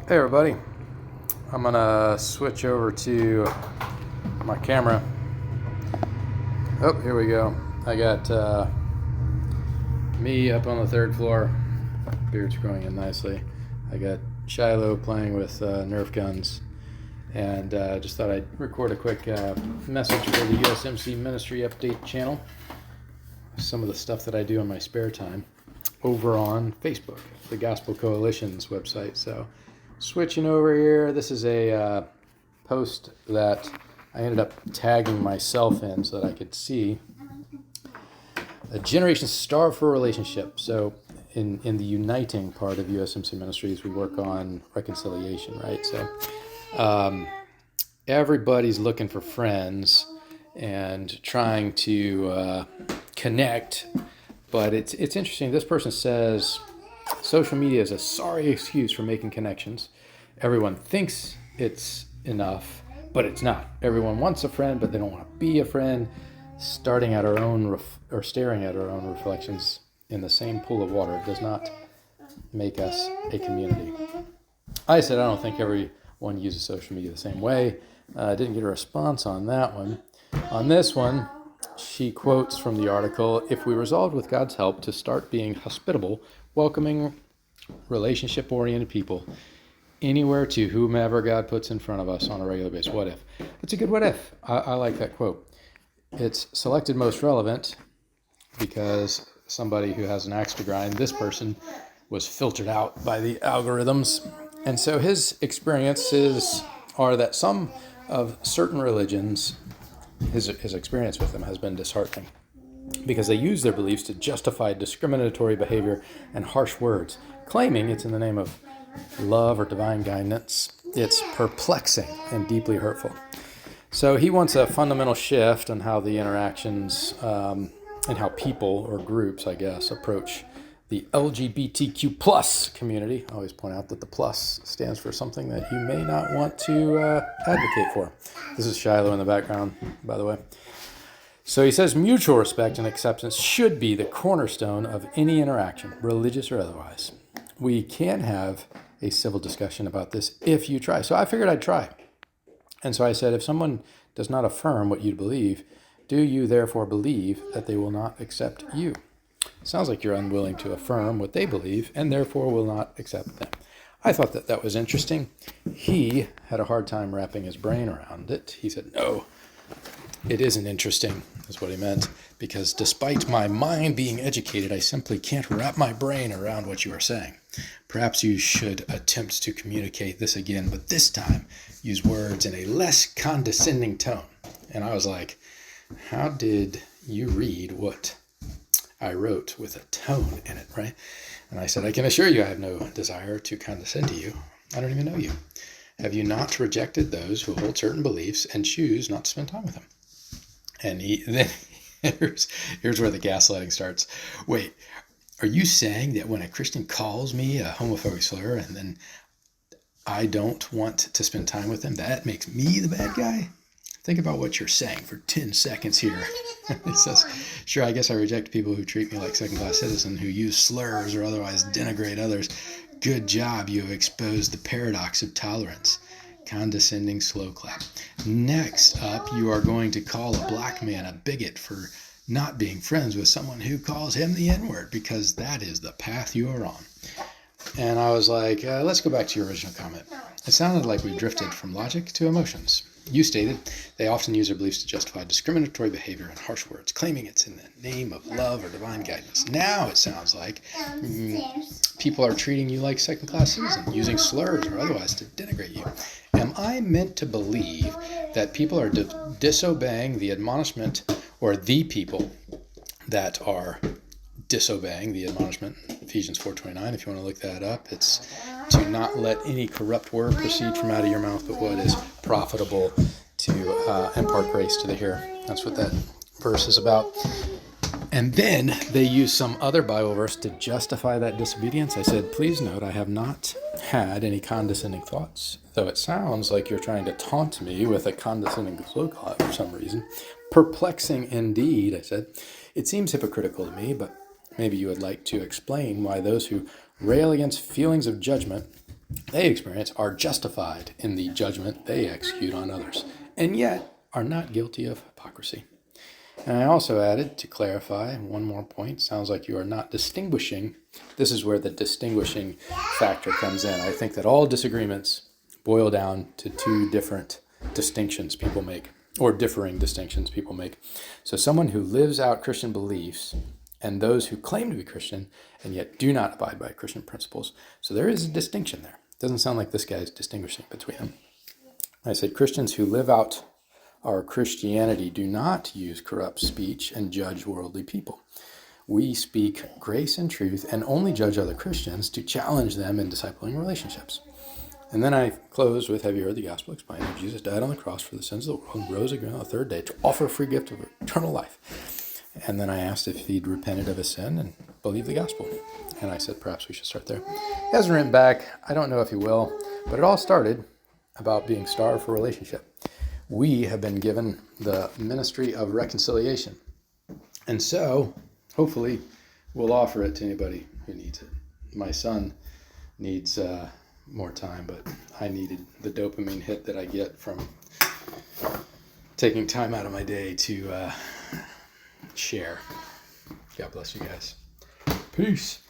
Hey everybody, I'm gonna switch over to my camera. Oh, here we go. I got me up on the third floor. Beard's growing in nicely. I got Shiloh playing with Nerf guns, and just thought I'd record a quick message for the USMC Ministry Update channel. Some of the stuff that I do in my spare time over on Facebook, the Gospel Coalition's website. So switching over here, this is a post that I ended up tagging myself in so that I could see. A generation starved for a relationship. So in the uniting part of USMC Ministries, we work on reconciliation, right? So everybody's looking for friends and trying to connect, but it's interesting. This person says social media is a sorry excuse for making connections. Everyone thinks it's enough, but it's not. Everyone wants a friend, but they don't want to be a friend. Staring at our own reflections in the same pool of water does not make us a community. I said I don't think everyone uses social media the same way. I didn't get a response on that one. On this one, she quotes from the article, "If we resolved with God's help to start being hospitable, welcoming, relationship-oriented people anywhere to whomever God puts in front of us on a regular basis." What if? It's a good what if. I like that quote. It's selected most relevant because somebody who has an axe to grind, this person was filtered out by the algorithms. And so his experiences are that some of certain religions, his experience with them has been disheartening because they use their beliefs to justify discriminatory behavior and harsh words, claiming it's in the name of love or divine guidance. It's perplexing and deeply hurtful. So he wants a fundamental shift on how the interactions and how people or groups, I guess, approach the LGBTQ plus community. I always point out that the plus stands for something that you may not want to advocate for. This is Shiloh in the background, by the way. So he says mutual respect and acceptance should be the cornerstone of any interaction, religious or otherwise. We can have a civil discussion about this if you try. So I figured I'd try. And so I said, if someone does not affirm what you believe, do you therefore believe that they will not accept you? Sounds like you're unwilling to affirm what they believe and therefore will not accept them. I thought that was interesting. He had a hard time wrapping his brain around it. He said, no, it isn't interesting, is what he meant, because despite my mind being educated, I simply can't wrap my brain around what you are saying. Perhaps you should attempt to communicate this again, but this time use words in a less condescending tone. And I was like, how did you read what I wrote with a tone in it, right? And I said, I can assure you I have no desire to condescend to you. I don't even know you. Have you not rejected those who hold certain beliefs and choose not to spend time with them? And then here's where the gaslighting starts. Wait, are you saying that when a Christian calls me a homophobic slur and then I don't want to spend time with them, that makes me the bad guy? Think about what you're saying for 10 seconds here. He says, sure, I guess I reject people who treat me like second-class citizen, who use slurs or otherwise denigrate others. Good job, you have exposed the paradox of tolerance. Condescending slow clap. Next up, you are going to call a black man a bigot for not being friends with someone who calls him the N-word, because that is the path you are on. And I was like, let's go back to your original comment. It sounded like we drifted from logic to emotions. You stated they often use their beliefs to justify discriminatory behavior and harsh words, claiming it's in the name of love or divine guidance. Now it sounds like people are treating you like second-class citizens, using slurs or otherwise to denigrate you. Am I meant to believe that people are disobeying the admonishment, or the people that are disobeying the admonishment? Ephesians 4:29, if you want to look that up, it's to not let any corrupt word proceed from out of your mouth, but what is profitable to impart grace to the hearer. That's what that verse is about. And then they use some other Bible verse to justify that disobedience. I said, please note, I have not had any condescending thoughts, though it sounds like you're trying to taunt me with a condescending slow clap for some reason. Perplexing indeed, I said. It seems hypocritical to me, but maybe you would like to explain why those who rail against feelings of judgment they experience are justified in the judgment they execute on others, and yet are not guilty of hypocrisy. And I also added, to clarify one more point, sounds like you are not distinguishing. This is where the distinguishing factor comes in. I think that all disagreements boil down to two different distinctions people make, or differing distinctions people make. So someone who lives out Christian beliefs and those who claim to be Christian and yet do not abide by Christian principles. So there is a distinction there. It doesn't sound like this guy is distinguishing between them. I said Christians who live out our Christianity do not use corrupt speech and judge worldly people. We speak grace and truth and only judge other Christians to challenge them in discipling relationships. And then I close with, have you heard the gospel explained? Jesus died on the cross for the sins of the world and rose again on the third day to offer a free gift of eternal life. And then I asked if he'd repented of his sin and believed the gospel. And I said perhaps we should start there. He hasn't written back. I don't know if he will. But it all started about being starved for relationship. We have been given the ministry of reconciliation. And so, hopefully, we'll offer it to anybody who needs it. My son needs more time, but I needed the dopamine hit that I get from taking time out of my day to share. God bless you guys. Peace.